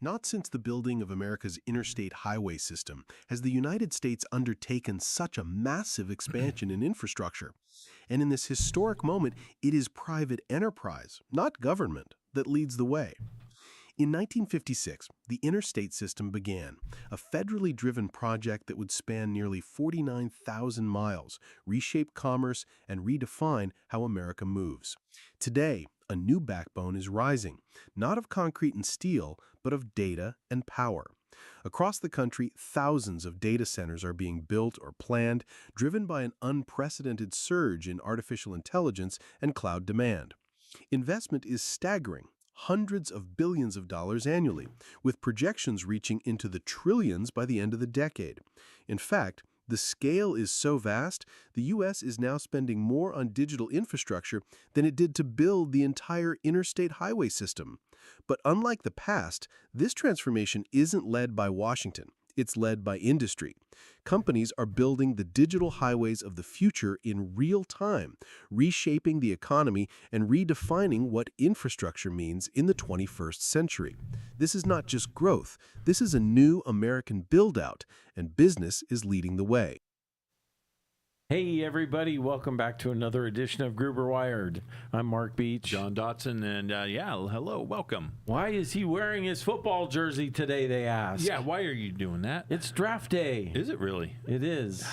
Not since the building of America's interstate highway system has the United States undertaken such a massive expansion in infrastructure. And in this historic moment, it is private enterprise, not government, that leads the way. In 1956, the interstate system began, a federally driven project that would span nearly 49,000 miles, reshape commerce, and redefine how America moves. Today, a new backbone is rising, not of concrete and steel, but of data and power. Across the country, thousands of data centers are being built or planned, driven by an unprecedented surge in artificial intelligence and cloud demand. Investment is staggering. Hundreds of billions of dollars annually, with projections reaching into the trillions by the end of the decade. In fact, the scale is so vast, the U.S. is now spending more on digital infrastructure than it did to build the entire interstate highway system. But unlike the past, this transformation isn't led by Washington. It's led by industry. Companies are building the digital highways of the future in real time, reshaping the economy and redefining what infrastructure means in the 21st century. This is not just growth. This is a new American build-out, and business is leading the way. Hey everybody, welcome back to another edition of Gruber Wired. I'm Mark Beach. John Dotson, and hello, welcome. Why is he wearing his football jersey today, they ask? Yeah, why are you doing that? It's draft day. Is it really? It is.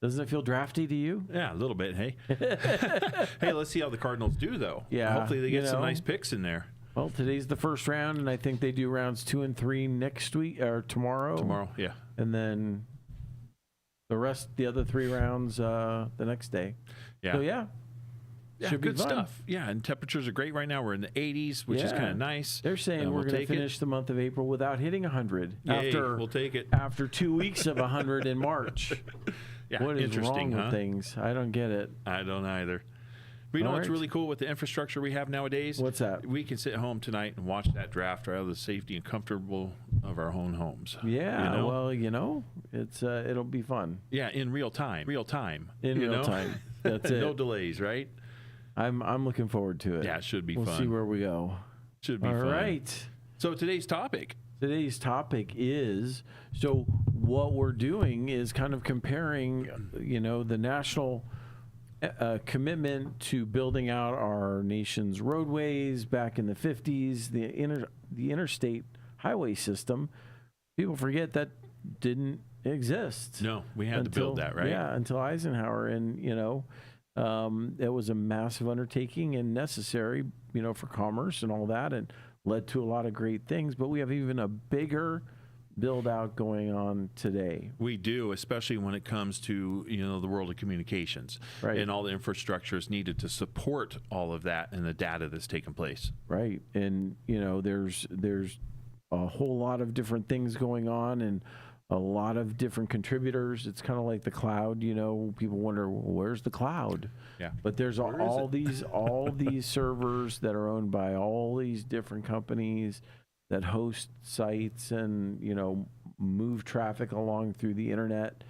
Doesn't it feel drafty to you? Yeah, a little bit, hey. Hey, let's see how the Cardinals do, though. Yeah. Hopefully they get some nice picks in there. Well, today's the first round, and I think they do rounds 2 and 3 next week, or tomorrow. Tomorrow, yeah. And then the other 3 rounds the next day. Yeah. So, yeah. Should be good fun. stuff. Yeah, and temperatures are great right now. We're in the 80s, which is kind of nice. They're saying we're going to finish the month of April without hitting 100. Yay, we'll take it. After 2 weeks of 100 in March. Yeah, what is wrong huh? with things? I don't get it. I don't either. But you know what's really cool with the infrastructure we have nowadays? What's that? We can sit home tonight and watch that draft out of the safety and comfortable of our own homes. Yeah, well, it's it'll be fun. Yeah, in real time. In real time. That's it. No delays, right? I'm looking forward to it. Yeah, it should be fun. We'll see where we go. Should be fun. All right. So today's topic is, so what we're doing is kind of comparing, the national commitment to building out our nation's roadways back in the 50s, the interstate highway system. People forget that didn't exist. No, we had to build that, right? Yeah, until Eisenhower. And, it was a massive undertaking and necessary, for commerce and all that, and led to a lot of great things. But we have even a bigger build out going on today. We do, especially when it comes to the world of communications, right, and all the infrastructure is needed to support all of that and the data that's taken place. Right, and there's a whole lot of different things going on and a lot of different contributors. It's kind of like the cloud. People wonder, well, where's the cloud? Yeah, but there's all these servers that are owned by all these different companies that host sites and move traffic along through the internet,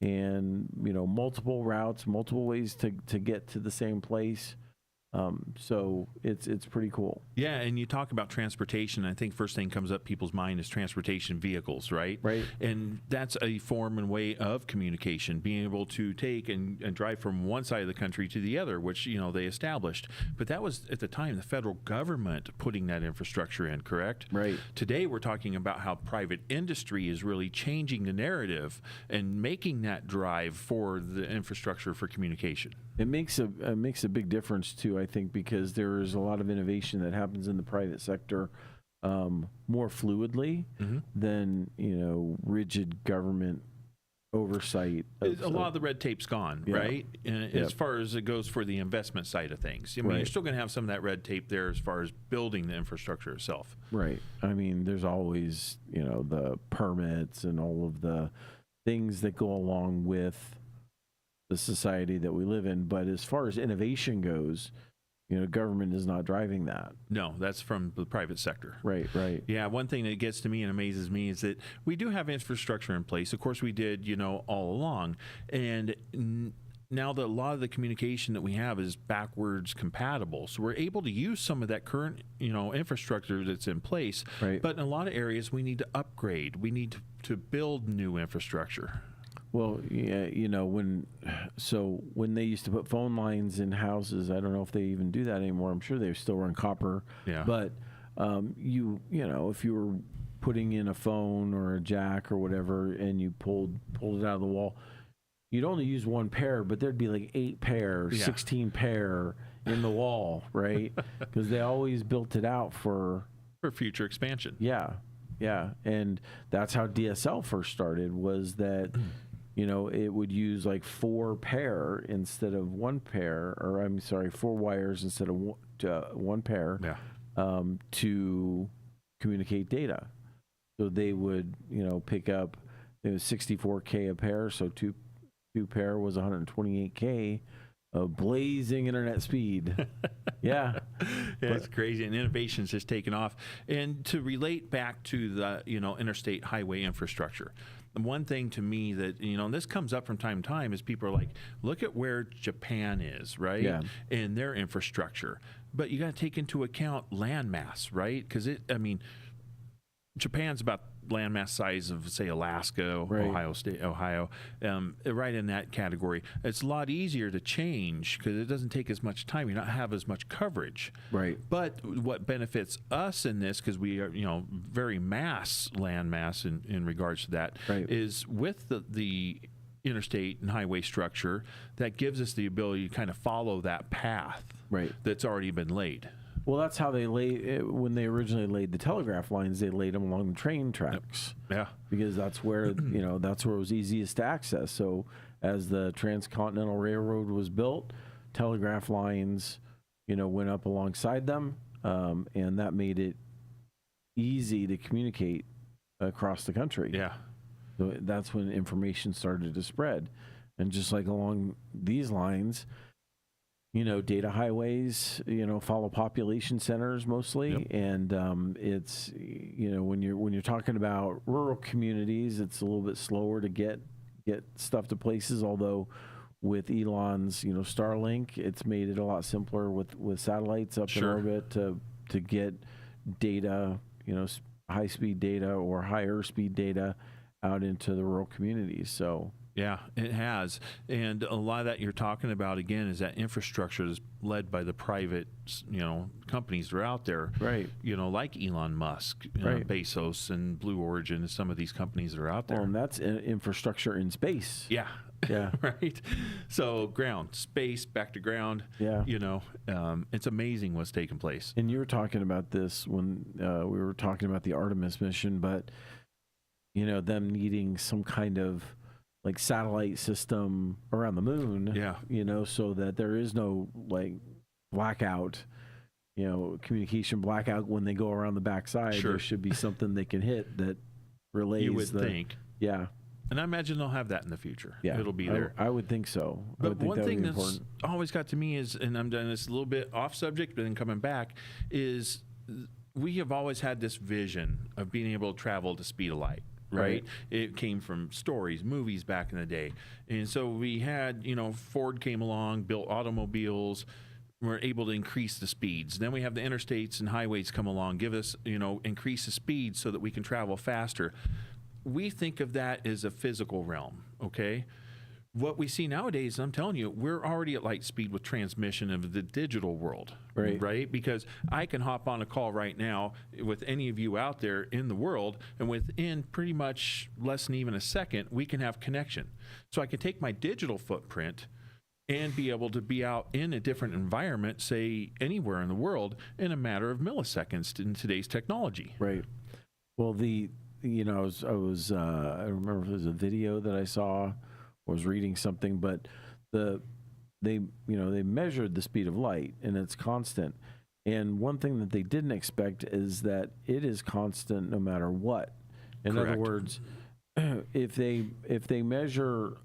and multiple routes, multiple ways to get to the same place. So it's pretty cool. Yeah, and you talk about transportation. I think first thing comes up people's mind is transportation vehicles, right? Right. And that's a form and way of communication, being able to take and drive from one side of the country to the other, which they established. But that was at the time the federal government putting that infrastructure in, correct? Right. Today we're talking about how private industry is really changing the narrative and making that drive for the infrastructure for communication. It makes a big difference too, I think, because there is a lot of innovation that happens in the private sector more fluidly than rigid government oversight. A lot of the red tape's gone, right? And as far as it goes for the investment side of things, I mean, you're still going to have some of that red tape there as far as building the infrastructure itself. Right. I mean, there's always the permits and all of the things that go along with the society that we live in. But as far as innovation goes, government is not driving that. No, that's from the private sector. Right. Yeah, one thing that gets to me and amazes me is that we do have infrastructure in place. Of course, we did, all along. And now that a lot of the communication that we have is backwards compatible, so we're able to use some of that current, infrastructure that's in place. Right. But in a lot of areas, we need to upgrade. We need to build new infrastructure. Well, yeah, when they used to put phone lines in houses, I don't know if they even do that anymore. I'm sure they still run copper. Yeah. But if you were putting in a phone or a jack or whatever, and you pulled it out of the wall, you'd only use one pair, but there'd be like 8 pair, 16 pair in the wall, right? Because they always built it out for future expansion. Yeah, and that's how DSL first started. Was that it would use like 4 pair instead of 1 pair, or 4 wires instead of 1 pair. Yeah. To communicate data. So they would, pick up, it was 64K a pair, so two pair was 128K of blazing internet speed. Yeah. It's crazy, and innovation's just taken off. And to relate back to the, interstate highway infrastructure, the one thing to me that, and this comes up from time to time, is people are like, look at where Japan is, right? Yeah. And their infrastructure. But you got to take into account landmass, right? Because Japan's about landmass size of, say, Alaska, Right. Ohio, right in that category. It's a lot easier to change because it doesn't take as much time. You don't have as much coverage. Right. But what benefits us in this, because we are, very landmass in regards to that, Right. is with the interstate and highway structure that gives us the ability to kind of follow that path Right. that's already been laid. Well, that's how they when they originally laid the telegraph lines, they laid them along the train tracks. Yeah. Because that's where, that's where it was easiest to access. So as the Transcontinental Railroad was built, telegraph lines, went up alongside them, and that made it easy to communicate across the country. Yeah. So that's when information started to spread. And just like along these lines, data highways, follow population centers mostly. Yep. And it's, when you're talking about rural communities, it's a little bit slower to get stuff to places. Although with Elon's, Starlink, it's made it a lot simpler with satellites up in orbit to get data, high speed data or higher speed data out into the rural communities. So yeah, it has. And a lot of that you're talking about, again, is that infrastructure is led by the private, companies that are out there. Right. Like Elon Musk, Right. Bezos and Blue Origin and some of these companies that are out there. Well, and that's infrastructure in space. Yeah. Yeah. Right. So ground, space, back to ground. Yeah. It's amazing what's taking place. And you were talking about this when we were talking about the Artemis mission, but them needing some kind of like satellite system around the moon. Yeah. So that there is no like blackout, communication blackout when they go around the backside. Sure. There should be something they can hit that relays. You would think. Yeah. And I imagine they'll have that in the future. Yeah. It'll be there. I would think so. I But would think one that would thing be that's important. always got to me is, and I'm done this a little bit off subject, but then coming back, is we have always had this vision of being able to travel at the speed of light. Right? It came from stories, movies back in the day. And so we had, Ford came along, built automobiles, we're able to increase the speeds. Then we have the interstates and highways come along, give us, increase the speed so that we can travel faster. We think of that as a physical realm, okay? What we see nowadays, I'm telling you, we're already at light speed with transmission of the digital world, right? Because I can hop on a call right now with any of you out there in the world, and within pretty much less than even a second, we can have connection. So I can take my digital footprint and be able to be out in a different environment, say anywhere in the world, in a matter of milliseconds in today's technology. Right. Well, I remember if it was a video that I saw, was reading something, but they measured the speed of light and it's constant. And one thing that they didn't expect is that it is constant no matter what. In Correct. other words, if they measure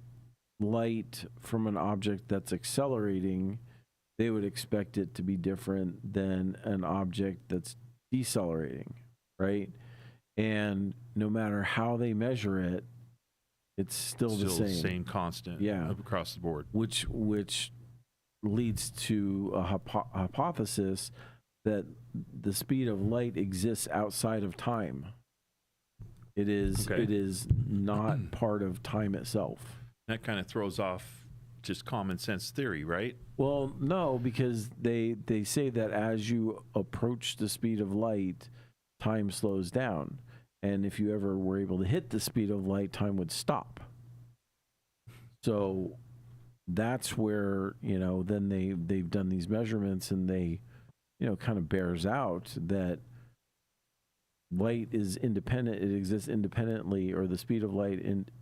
light from an object that's accelerating, they would expect it to be different than an object that's decelerating, right? And no matter how they measure it, It's still the Still same. constant. Yeah. Across the board. Which leads to a hypothesis that the speed of light exists outside of time. It is Okay. it is not part of time itself. That kind of throws off just common sense theory, right? Well, no, because they say that as you approach the speed of light, time slows down. And if you ever were able to hit the speed of light, time would stop. So that's where, then they've done these measurements, and they, kind of bears out that light is independent. It exists independently, or the speed of light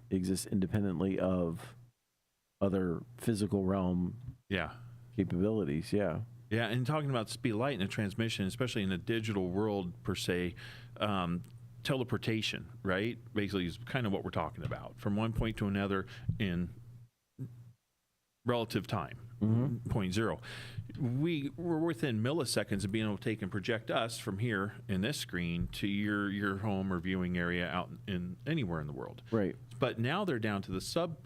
exists independently of other physical realm Yeah. capabilities. Yeah. Yeah, and talking about the speed of light and the transmission, especially in the digital world per se, teleportation, right? Basically is kind of what we're talking about. From one point to another in relative time, point zero. We're within milliseconds of being able to take and project us from here in this screen to your home or viewing area out in anywhere in the world. Right. But now they're down to the sub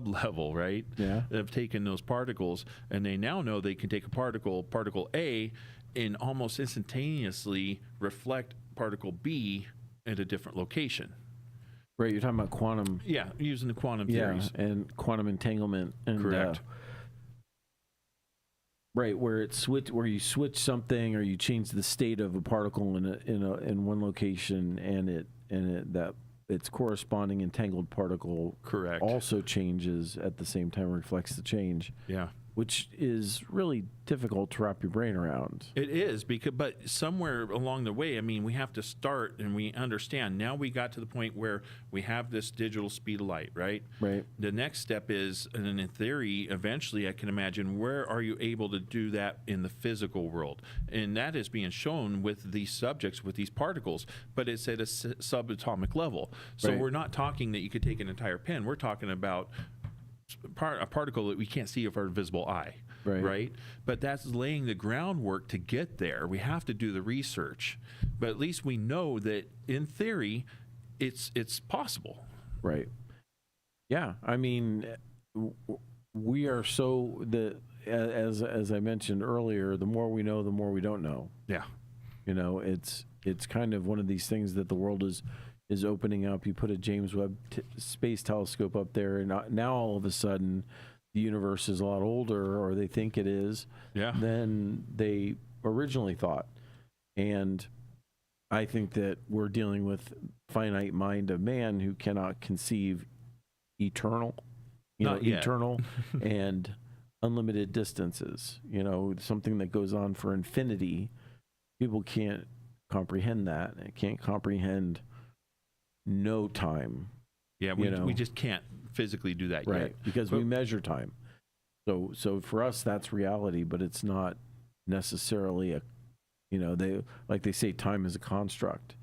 level, right? Yeah. They've taken those particles, and they now know they can take a particle A, and almost instantaneously reflect particle B at a different location. Right. You're talking about quantum. Yeah, using the quantum Yeah, theories. and quantum entanglement. And, Correct. Right, where you switch something, or you change the state of a particle in one location, and its corresponding entangled particle Correct. also changes at the same time, reflects the change, Yeah. which is really difficult to wrap your brain around. It is, but somewhere along the way, I mean, we have to start and we understand. Now we got to the point where we have this digital speed of light, right? Right. The next step is, and in theory, eventually I can imagine, where are you able to do that in the physical world? And that is being shown with these subjects, with these particles, but it's at a subatomic level. So Right. we're not talking that you could take an entire pen. We're talking about a particle that we can't see with our visible eye. Right. But that's laying the groundwork to get there. We have to do the research, but at least we know that in theory, it's possible. Right. Yeah. I mean, we are as I mentioned earlier, the more we know, the more we don't know. Yeah. It's kind of one of these things that the world is opening up. You put a James Webb Space Telescope up there, and now all of a sudden the universe is a lot older, or they think it is, than they originally thought. And I think that we're dealing with finite mind of man who cannot conceive eternal and unlimited distances, something that goes on for infinity. People can't comprehend that. It can't comprehend no time. Yeah, we just can't physically do that right, yet. because we measure time. So for us, that's reality, but it's not necessarily they say time is a construct.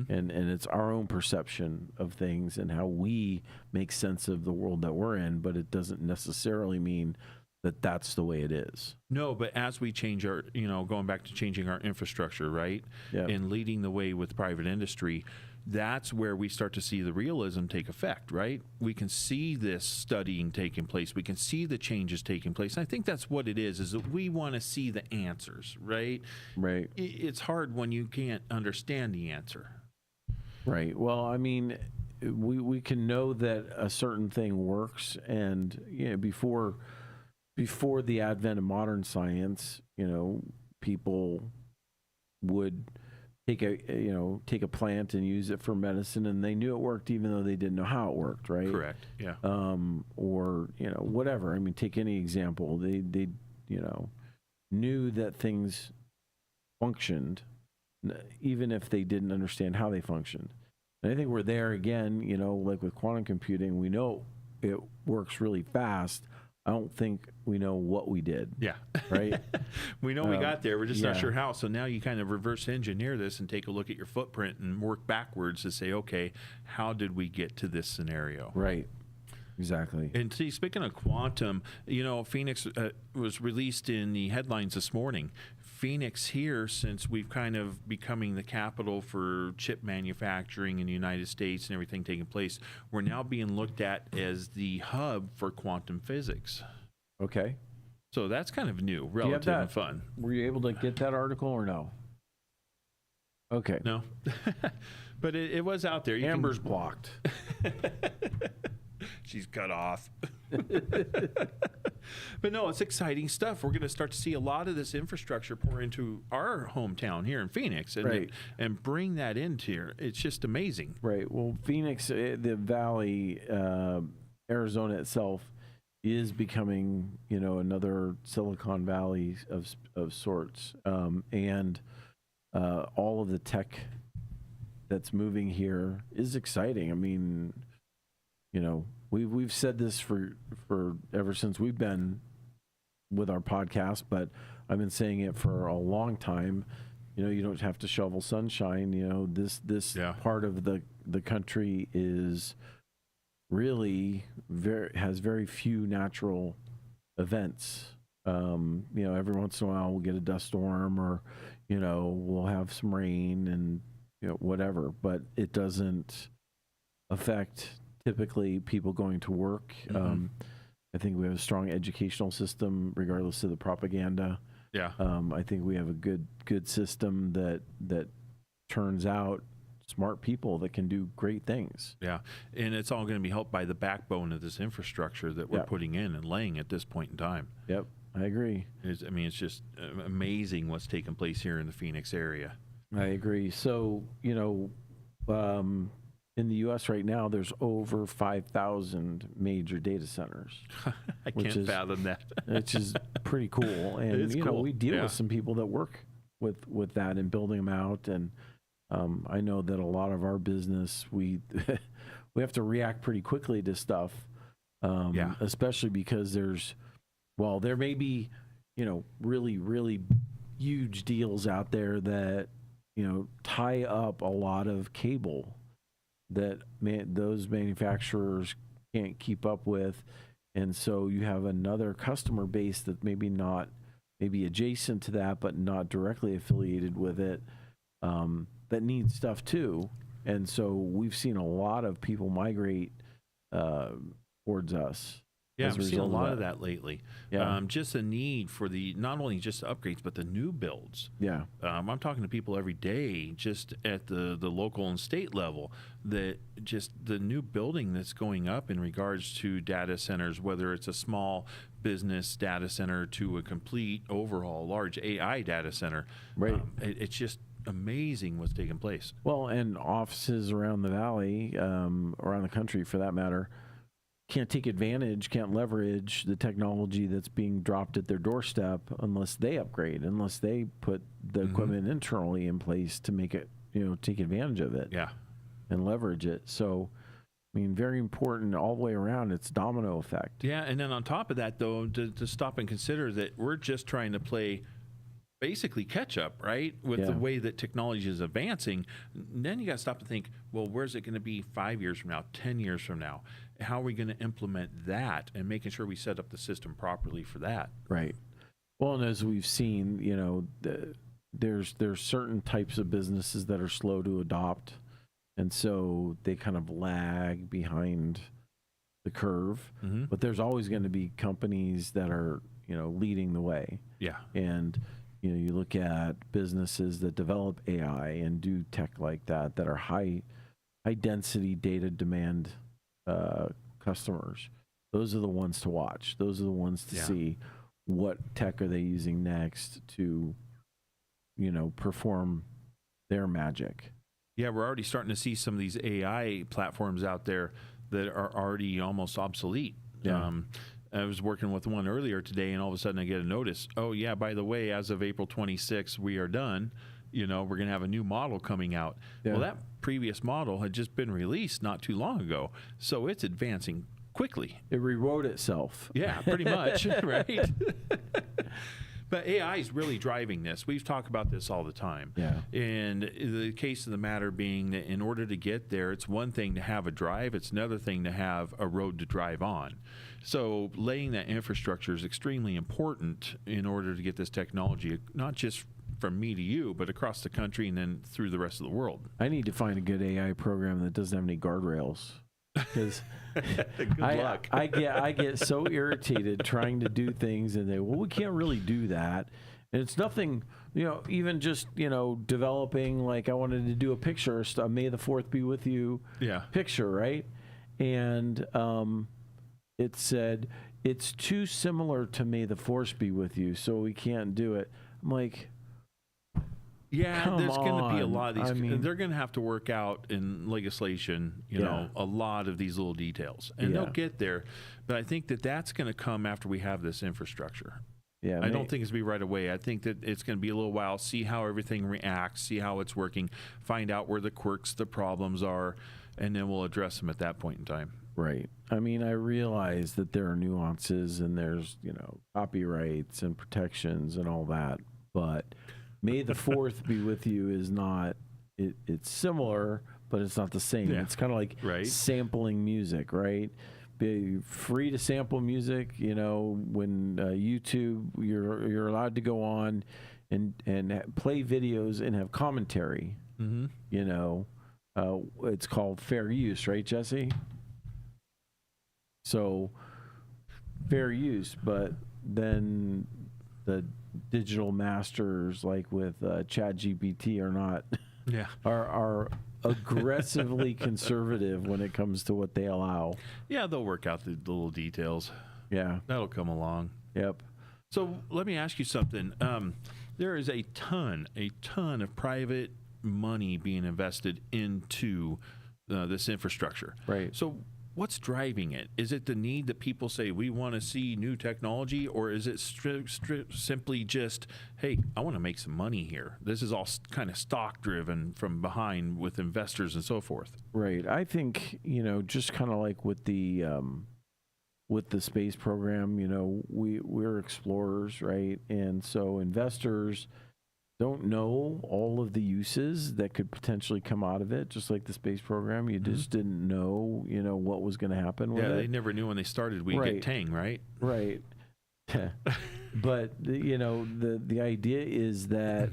And it's our own perception of things and how we make sense of the world that we're in, but it doesn't necessarily mean that that's the way it is. No, but as we change our, going back to changing our infrastructure, right? Yeah. And leading the way with private industry, that's where we start to see the realism take effect, right? We can see this studying taking place. We can see the changes taking place. And I think that's what it is that we want to see the answers, right? Right. It's hard when you can't understand the answer. Right. Well, I mean, we can know that a certain thing works, and before the advent of modern science, people would take a plant and use it for medicine, and they knew it worked even though they didn't know how it worked, right? Correct. Yeah. Or whatever. I mean, take any example. They knew that things functioned even if they didn't understand how they functioned. And I think we're there again, like with quantum computing, we know it works really fast. I don't think we know what we did. Yeah. Right. We know we got there. We're just not sure how. So now you kind of reverse engineer this and take a look at your footprint and work backwards to say, okay, how did we get to this scenario? Right. Exactly. And see, speaking of quantum, Phoenix was released in the headlines this morning. Phoenix here, since we've kind of becoming the capital for chip manufacturing in the United States and everything taking place, we're now being looked at as the hub for quantum physics. Okay. So that's kind of new, Do you have relative, that? and fun. Were you able to get that article or no? Okay. No, but it was out there. You Amber's blocked. She's cut off. But no, it's exciting stuff. We're going to start to see a lot of this infrastructure pour into our hometown here in Phoenix, and Right. and bring that into here. It's just amazing. Right. Well, Phoenix, the Valley, Arizona itself is becoming, another Silicon Valley of sorts, and all of the tech that's moving here is exciting. I mean, we've said this for ever since we've been with our podcast, but I've been saying it for a long time. You don't have to shovel sunshine. This part of the country is really has very few natural events. Every once in a while we'll get a dust storm, or we'll have some rain and whatever, but it doesn't affect typically people going to work. I think we have a strong educational system regardless of the propaganda. Yeah. I think we have a good system that turns out smart people that can do great things. Yeah. And it's all going to be helped by the backbone of this infrastructure that we're putting in and laying at this point in time. Yep, I agree. It's just amazing what's taking place here in the Phoenix area. I agree. So, in the U.S. right now, there's over 5,000 major data centers. I can't fathom that. Which is pretty cool. And, It's cool. we deal with some people that work with that and building them out. And I know that a lot of our business, we have to react pretty quickly to stuff, especially because there may be, really, really huge deals out there that, tie up a lot of cable that those manufacturers can't keep up with. And so you have another customer base that maybe adjacent to that, but not directly affiliated with it, that needs stuff too. And so we've seen a lot of people migrate towards us. Yeah, I've seen a lot of that lately. Yeah. Just the need for not only just upgrades, but the new builds. Yeah. I'm talking to people every day just at the local and state level, that just the new building that's going up in regards to data centers, whether it's a small business data center to a complete overhaul large AI data center. Right. It's just amazing what's taking place. Well, and offices around the valley, around the country for that matter, can't leverage the technology that's being dropped at their doorstep unless they upgrade, unless they put the equipment internally in place to make it, take advantage of it. Yeah. And leverage it. So, I mean, very important all the way around. It's domino effect. Yeah. And then on top of that, though, to stop and consider that we're just trying to play basically catch up, right? With the way that technology is advancing. Then you got to stop and think, well, where's it going to be 5 years from now, 10 years from now? How are we going to implement that, and making sure we set up the system properly for that? Right. Well, and as we've seen, there's certain types of businesses that are slow to adopt, and so they kind of lag behind the curve. But there's always going to be companies that are, leading the way. Yeah. And you look at businesses that develop AI and do tech like that are high density data demand customers. Those are the ones to watch. Those are the ones to see what tech are they using next to, perform their magic. Yeah, we're already starting to see some of these AI platforms out there that are already almost obsolete. Yeah. I was working with one earlier today, and all of a sudden I get a notice. Oh, yeah, by the way, as of April 26th, we are done. We're going to have a new model coming out. Yeah. Well, that previous model had just been released not too long ago, so it's advancing quickly. It rewrote itself. Yeah, pretty much, right? But AI is really driving this. We've talked about this all the time. Yeah. And the case of the matter being that in order to get there, it's one thing to have a drive, it's another thing to have a road to drive on. So laying that infrastructure is extremely important in order to get this technology, not just from me to you, but across the country and then through the rest of the world. I need to find a good AI program that doesn't have any guardrails. Because Good luck. I get so irritated trying to do things, and we can't really do that. And it's nothing, even just, developing, like I wanted to do a picture, a May the 4th be with you picture, right? And it said, it's too similar to May the 4th be with you, so we can't do it. I'm like, yeah, there's going to be a lot of these. I mean, they're going to have to work out in legislation, a lot of these little details. And they'll get there. But I think that that's going to come after we have this infrastructure. Yeah, I don't think it's going to be right away. I think that it's going to be a little while, see how everything reacts, see how it's working, find out where the quirks, the problems are, and then we'll address them at that point in time. Right. I mean, I realize that there are nuances and there's, copyrights and protections and all that, but May the 4th be with you is not, it's similar, but it's not the same. Yeah. It's kind of like sampling music, right? Be free to sample music, when YouTube, you're allowed to go on and play videos and have commentary. Mm-hmm. It's called fair use, right, Jesse? So fair use, but then the digital masters, like with ChatGPT, are aggressively conservative when it comes to what they allow. Yeah, they'll work out the little details. Yeah, that'll come along. Yep. So let me ask you something. There is a ton of private money being invested into this infrastructure. Right. So what's driving it? Is it the need that people say we want to see new technology, or is it simply just, hey, I want to make some money here? This is all kind of stock driven from behind with investors and so forth. Right. I think, just kind of like with the space program, we're explorers, right? And so investors don't know all of the uses that could potentially come out of it, just like the space program. You just didn't know, what was going to happen with it. Yeah, they never knew when they started we'd get Tang, right? Right. But, the idea is that,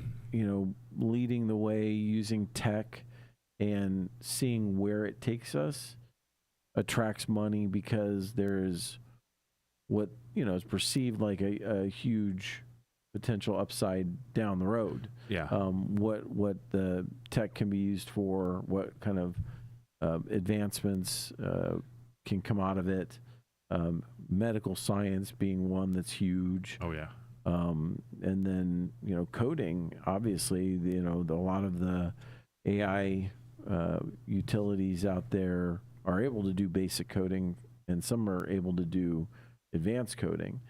leading the way, using tech and seeing where it takes us attracts money, because there is what, is perceived like a huge potential upside down the road. Yeah. What the tech can be used for, what kind of advancements can come out of it. Medical science being one that's huge. Oh yeah. And then coding, obviously, a lot of the AI utilities out there are able to do basic coding, and some are able to do advanced coding.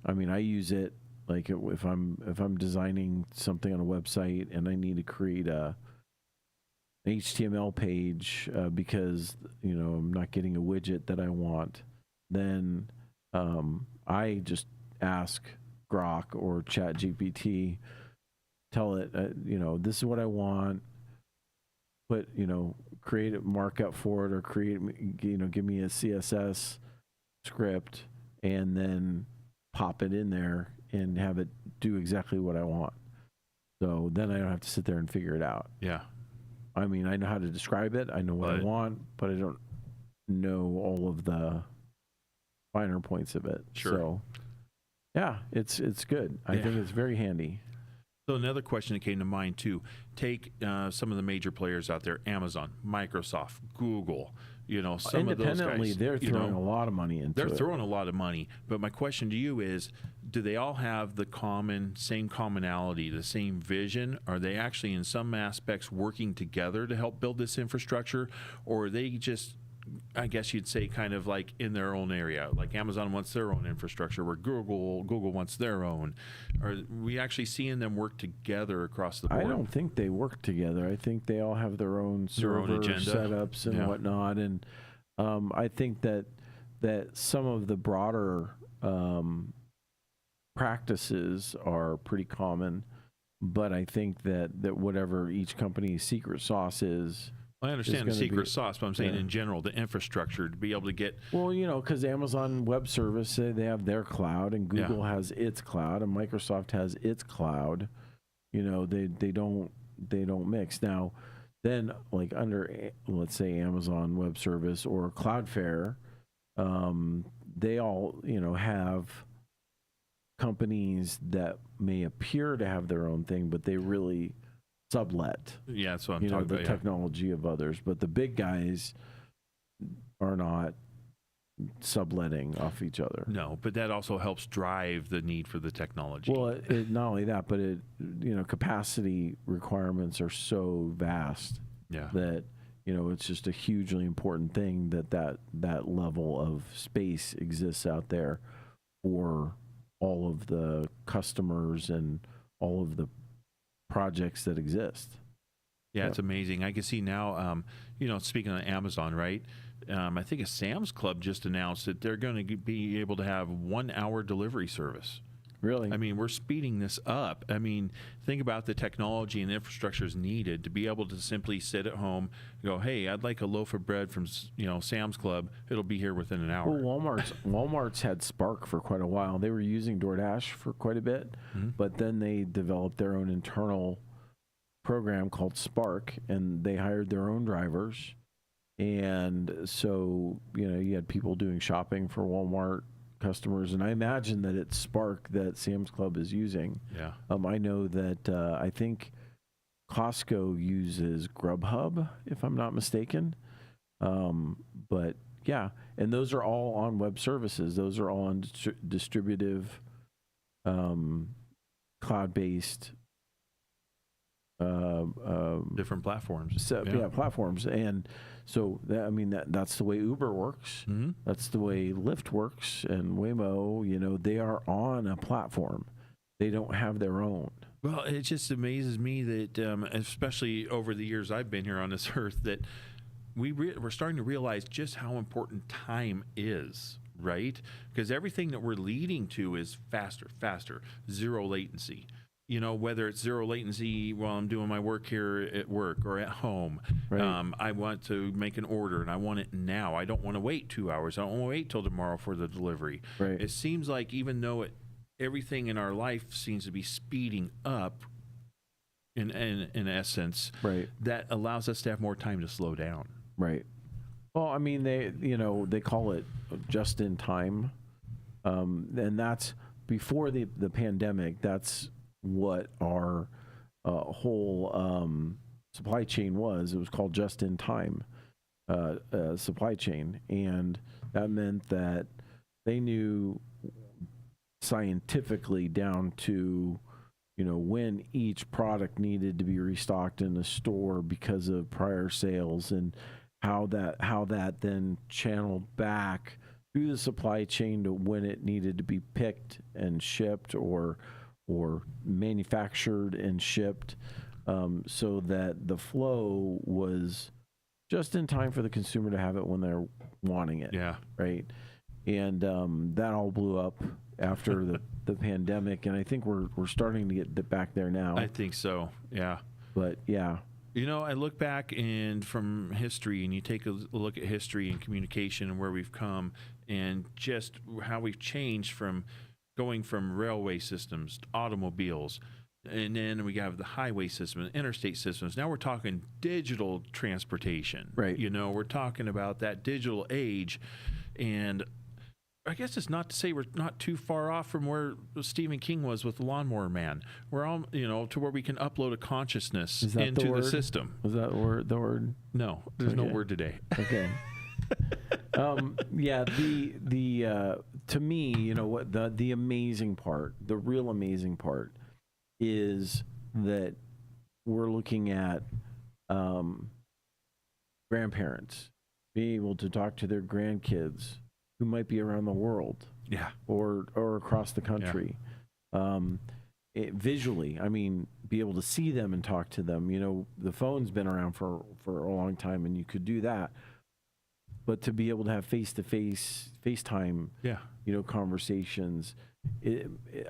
I mean, I use it like if I'm designing something on a website and I need to create an HTML page because I'm not getting a widget that I want, then I just ask Grok or ChatGPT, tell it this is what I want, create a markup for it, or give me a CSS script, and then pop it in there and have it do exactly what I want. So then I don't have to sit there and figure it out. Yeah. I mean, I know how to describe it. I know what I want, but I don't know all of the finer points of it. Sure. So yeah, it's good. I think it's very handy. So another question that came to mind too, take some of the major players out there, Amazon, Microsoft, Google, some of those guys. They're throwing a lot of money into it. They're throwing a lot of money. But my question to you is, do they all have the same commonality, the same vision? Are they actually in some aspects working together to help build this infrastructure? Or are they just, I guess you'd say, kind of like in their own area? Like Amazon wants their own infrastructure, where Google wants their own. Are we actually seeing them work together across the board? I don't think they work together. I think they all have their own server setups and whatnot. And I think that some of the broader practices are pretty common, but I think that whatever each company's secret sauce is. I understand the gonna secret be- sauce, but I'm saying yeah. in general, the infrastructure to be able to get. Well, because Amazon Web Service, they have their cloud, and Google has its cloud, and Microsoft has its cloud. They don't mix. Now, then, like under, let's say, Amazon Web Service or Cloudflare, they all have companies that may appear to have their own thing, but they really sublet. Yeah, that's what I'm talking the about. technology of others. But the big guys are not subletting off each other. No, but that also helps drive the need for the technology. Well, not only that, but capacity requirements are so vast that it's just a hugely important thing that level of space exists out there for all of the customers and all of the projects that exist. Yeah, it's amazing. I can see now, speaking of Amazon, right? I think a Sam's Club just announced that they're going to be able to have 1 hour delivery service. Really? I mean, we're speeding this up. I mean, think about the technology and infrastructure is needed to be able to simply sit at home and go, hey, I'd like a loaf of bread from, Sam's Club. It'll be here within an hour. Well, Walmart's had Spark for quite a while. They were using DoorDash for quite a bit, but then they developed their own internal program called Spark, and they hired their own drivers. And so, you had people doing shopping for Walmart customers, and I imagine that it's Spark that Sam's Club is using. Yeah. I know that I think Costco uses Grubhub, if I'm not mistaken. But yeah, and those are all on web services. Those are all on distributive, cloud-based different platforms. Platforms. And so that's the way Uber works. Mm-hmm. That's the way Lyft works, and Waymo. They are on a platform. They don't have their own. Well, it just amazes me that, especially over the years I've been here on this earth, that we're starting to realize just how important time is, right? Because everything that we're leading to is faster, zero latency. Whether it's zero latency while I'm doing my work here at work or at home. Right. I want to make an order and I want it now. I don't want to wait 2 hours. I don't want to wait till tomorrow for the delivery. Right. It seems like even though everything in our life seems to be speeding up in essence, Right. that allows us to have more time to slow down. Right. Well, they call it just in time. And that's before the pandemic. That's what our whole supply chain was. It was called just in time supply chain. And that meant that they knew scientifically down to, when each product needed to be restocked in the store because of prior sales, and how that then channeled back through the supply chain to when it needed to be picked and shipped or manufactured and shipped, so that the flow was just in time for the consumer to have it when they're wanting it. Yeah. Right. And that all blew up after the pandemic, and I think we're starting to get back there now. I think so. Yeah. But yeah. I look back from history, and you take a look at history and communication and where we've come, and just how we've changed from going from railway systems to automobiles, and then we have the highway system and interstate systems. Now we're talking digital transportation. Right. We're talking about that digital age, and I guess it's not to say we're not too far off from where Stephen King was with the Lawnmower Man. We're all, to where we can upload a consciousness into the system. Was that the word? No, there's no word today. Okay. Yeah, to me, what the amazing part, the real amazing part, is that we're looking at grandparents being able to talk to their grandkids who might be around the world, or across the country, visually. Be able to see them and talk to them. The phone's been around for a long time, and you could do that. but to be able to have face-to-face, FaceTime, Yeah. Conversations,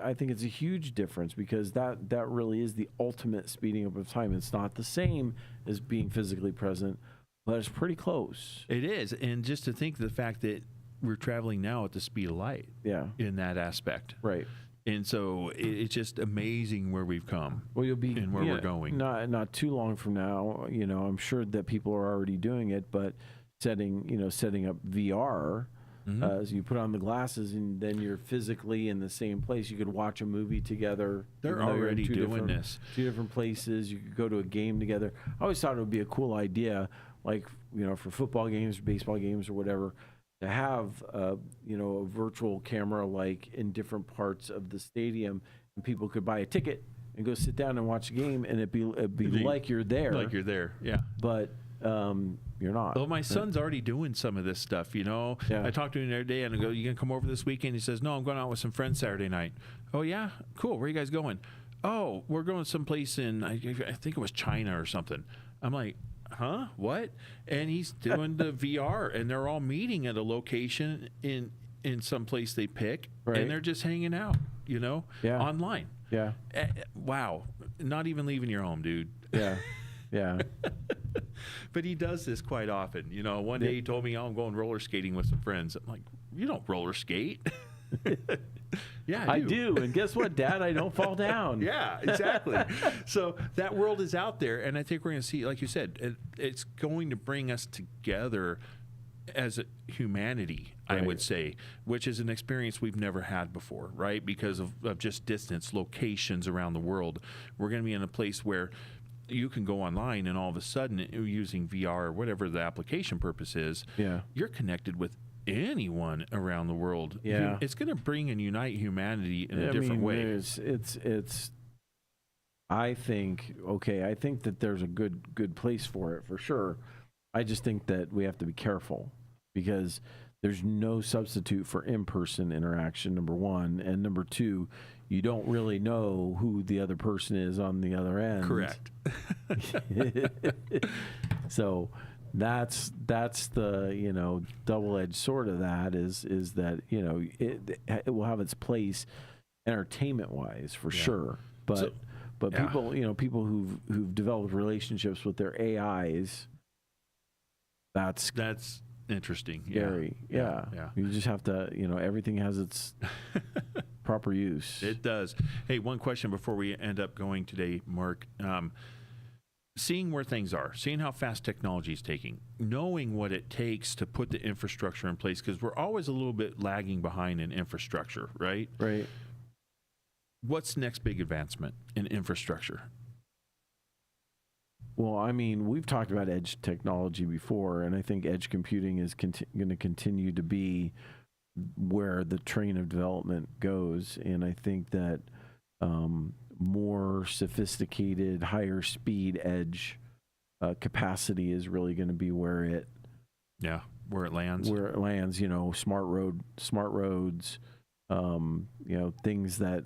I think it's a huge difference, because that really is the ultimate speeding up of time. It's not the same as being physically present, but it's pretty close. It is. And just to think of the fact that we're traveling now at the speed of light Yeah. in that aspect. Right. And so it's just amazing where we've come. Well, you'll be and where we're going. Not too long from now. I'm sure that people are already doing it, but setting up VR. So you put on the glasses, and then you're physically in the same place. You could watch a movie together. They're even though you're in already two doing different- this. 2 different places. You could go to a game together. I always thought it would be a cool idea, like, for football games, baseball games, or whatever, to have a virtual camera, like, in different parts of the stadium, and people could buy a ticket and go sit down and watch a game, and it'd be like you're there. Like you're there, yeah. But you're not. Well, my son's already doing some of this stuff, Yeah. I talked to him the other day, and I go, "You gonna come over this weekend?" He says, "No, I'm going out with some friends Saturday night." "Oh, yeah? Cool. Where are you guys going?" "Oh, we're going someplace in, I think it was China or something." I'm like, "Huh? What?" And he's doing the VR, and they're all meeting at a location in some place they pick, Right. and they're just hanging out, Yeah. online. Yeah. Wow. Not even leaving your home, dude. Yeah. Yeah. But he does this quite often. One day he told me, "Oh, I'm going roller skating with some friends." I'm like, "You don't roller skate." "Yeah, I do. And guess what, Dad? I don't fall down. Yeah, exactly. So that world is out there, and I think we're going to see, like you said, it's going to bring us together as a humanity, I Right. would say, which is an experience we've never had before, right? Because of just distance, locations around the world. We're going to be in a place where you can go online, and all of a sudden, using VR or whatever the application purpose is, Yeah. you're connected with anyone around the world. Yeah. It's going to bring and unite humanity in a I different mean, way. It's I think that there's a good place for it, for sure. I just think that we have to be careful, because there's no substitute for in-person interaction, number one, and number two, you don't really know who the other person is on the other end. Correct. So that's the double-edged sword of that is that it will have its place entertainment-wise, for sure, but yeah. people who've developed relationships with their AIs, that's interesting. scary. Yeah. You just have to, everything has its proper use. It does. Hey, one question before we end up going today, Mark. Seeing where things are, seeing how fast technology is taking, knowing what it takes to put the infrastructure in place, because we're always a little bit lagging behind in infrastructure, right? Right. What's next big advancement in infrastructure? Well, I mean, we've talked about edge technology before, and I think edge computing is going to continue to be where the train of development goes. And I think that more sophisticated, higher speed edge capacity is really going to be where it lands. Smart roads, things that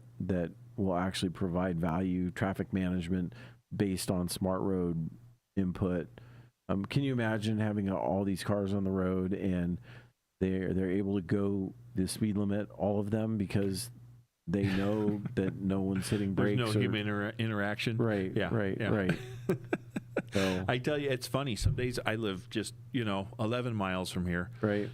will actually provide value, traffic management based on smart road input. Can you imagine having all these cars on the road, and they're able to go the speed limit, all of them, because they know that no one's hitting brakes. There's no human interaction. Right. Yeah. Right. So, I tell you, it's funny. Some days I live just 11 miles from here. Right.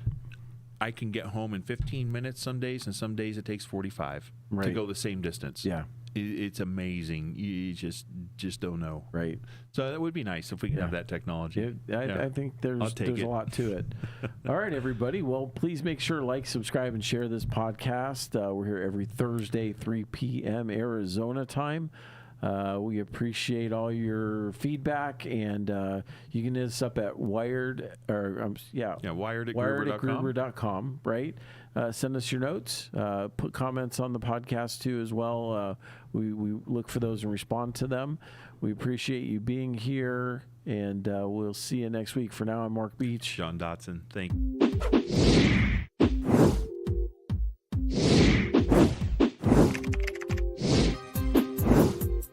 I can get home in 15 minutes some days, and some days it takes 45 to Right. go the same distance. Yeah. It's amazing. You just don't know. Right. So that would be nice if we could have that technology. I think there's a lot to it. All right, everybody. Well, please make sure to like, subscribe, and share this podcast. We're here every Thursday, 3 p.m. Arizona time. We appreciate all your feedback, and you can hit us up at wired at Gruber.com, right? Send us your notes. Put comments on the podcast too as well. We look for those and respond to them. We appreciate you being here, and we'll see you next week. For now, I'm Mark Beach. John Dotson. Thank you.